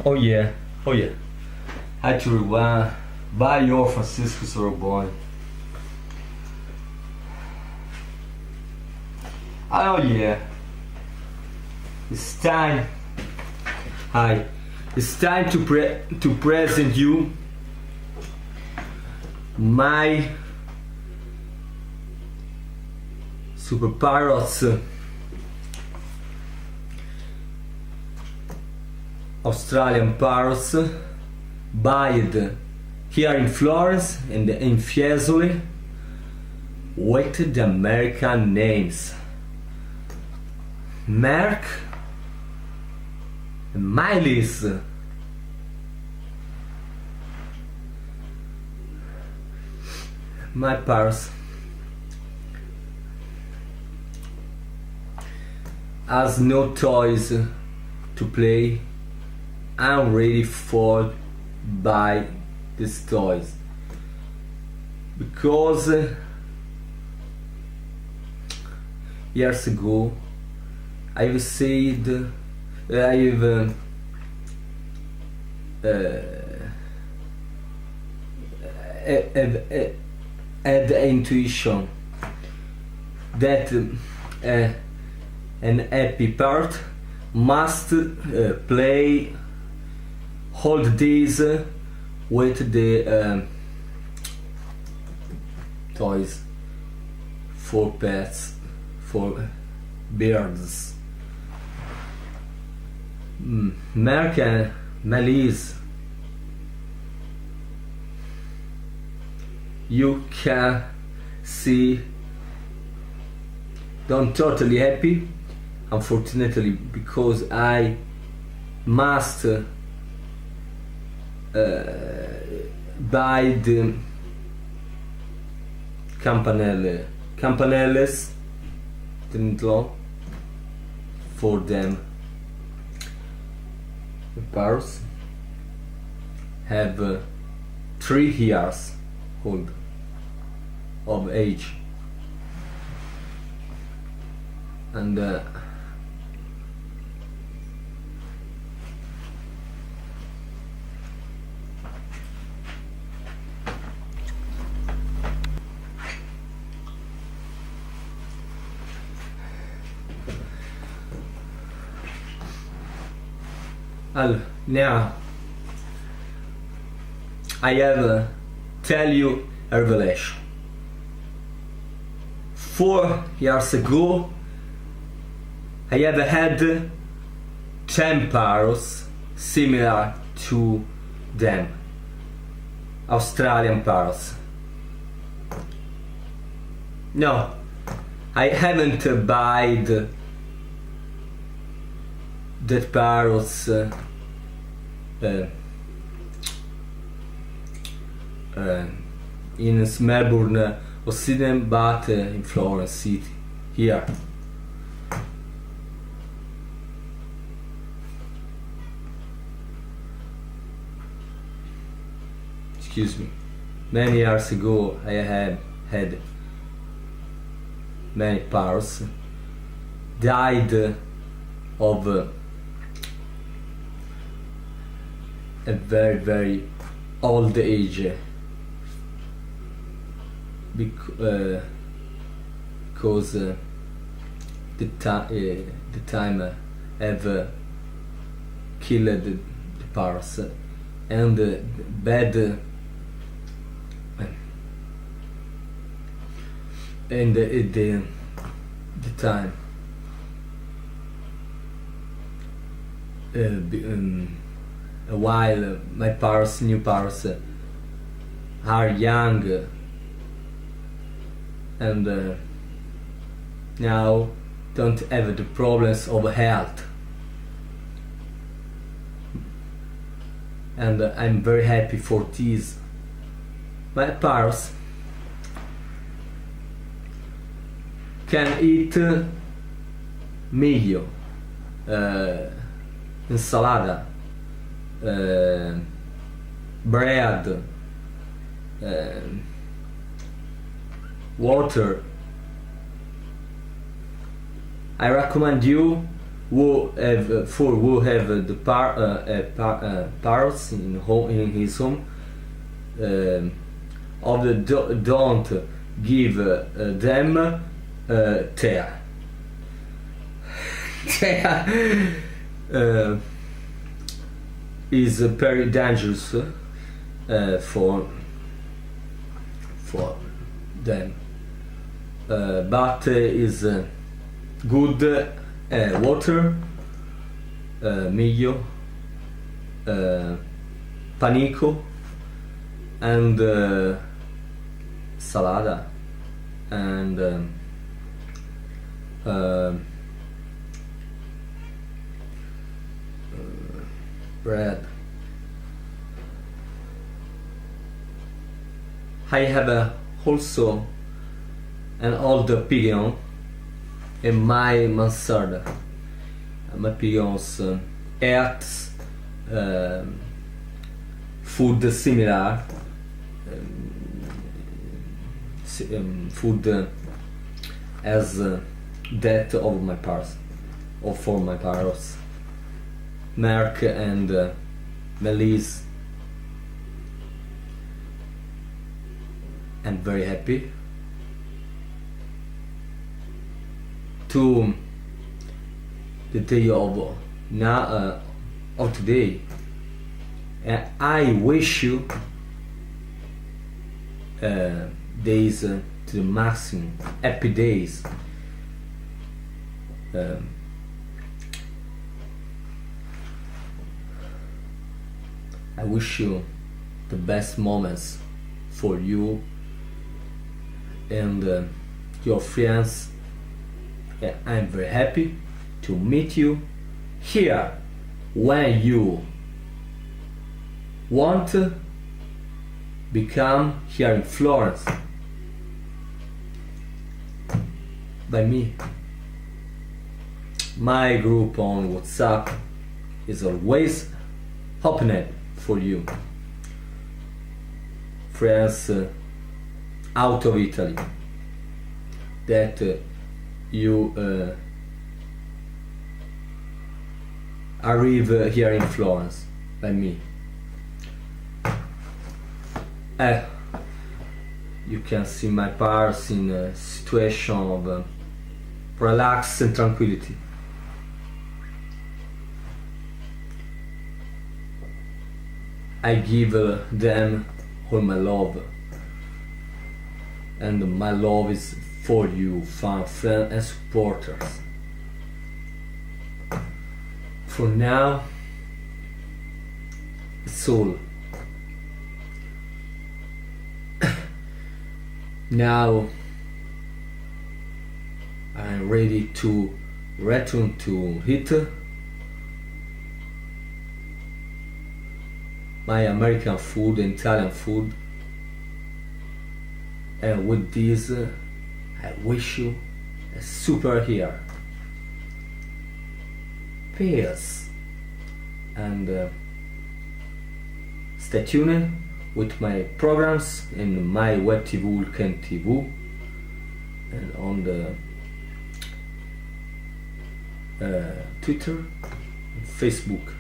Oh yeah, oh yeah. Actually, by your Francesco Saverio Boni. Oh yeah. It's time. Hi. It's time to present you my Super Parrots Australian Parrots buyed here in Florence and in Fiesole with the American names Merck and Miles. My Parrots has no toys to play. I'm ready for buy these toys because years ago I've said I've had the intuition that an happy part must play all the days with the toys for pets, for birds. Merck and Melise, you can see, don't totally happy, unfortunately, because I must buy the campanelles for them. The Parrots have 3 years old of age, and now I have tell you a revelation. 4 years ago I have had 10 parrots similar to them, Australian parrots. No, I haven't bought that parrots in Melbourne or Sydney, but in Florence City, here. Excuse me. Many years ago I had many parrots died of a very old age, because the time have killed the parrots, and bad and the time while my parrots, new parrots, are young and now don't have the problems of health, and I'm very happy for this. My parrots can eat meglio, insalata, bread, water. I recommend you who have the parrots in his home, of the don't give them tea. Is very dangerous for them, but is good water, miglio, panico, and salada, and bread. I have also an old pigeon in my mansarda. My pigeons eat food similar, food as that of my parrots, or for my parrots. Merck and Melise. I'm very happy to the day of now of today, and I wish you days to the maximum, happy days. I wish you the best moments for you and your friends. I'm very happy to meet you here when you want to become here in Florence by me. My group on WhatsApp is always open for you. Friends out of Italy that you arrive here in Florence by me. You can see my parents in a situation of relax and tranquility. I give them all my love, and my love is for you, friends and supporters. For now, it's all. Now I'm ready to return to eat my American food and Italian food, and with this I wish you a super year. Peace, and stay tuned with my programs in my web TV, Vulcan TV, and on the Twitter and Facebook,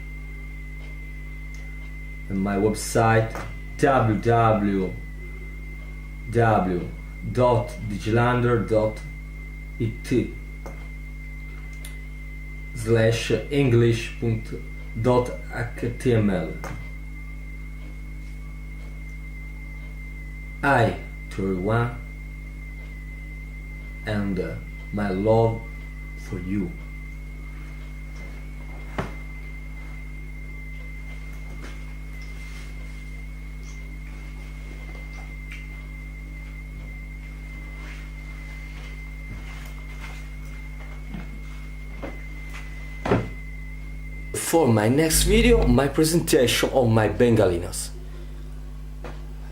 and my website www.digilander.it/english.html. I to everyone, and my love for you. For my next video, my presentation of my Bengalinos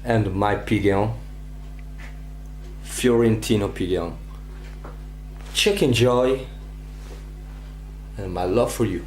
and my pigeon, Fiorentino pigeon. Check, enjoy, and my love for you.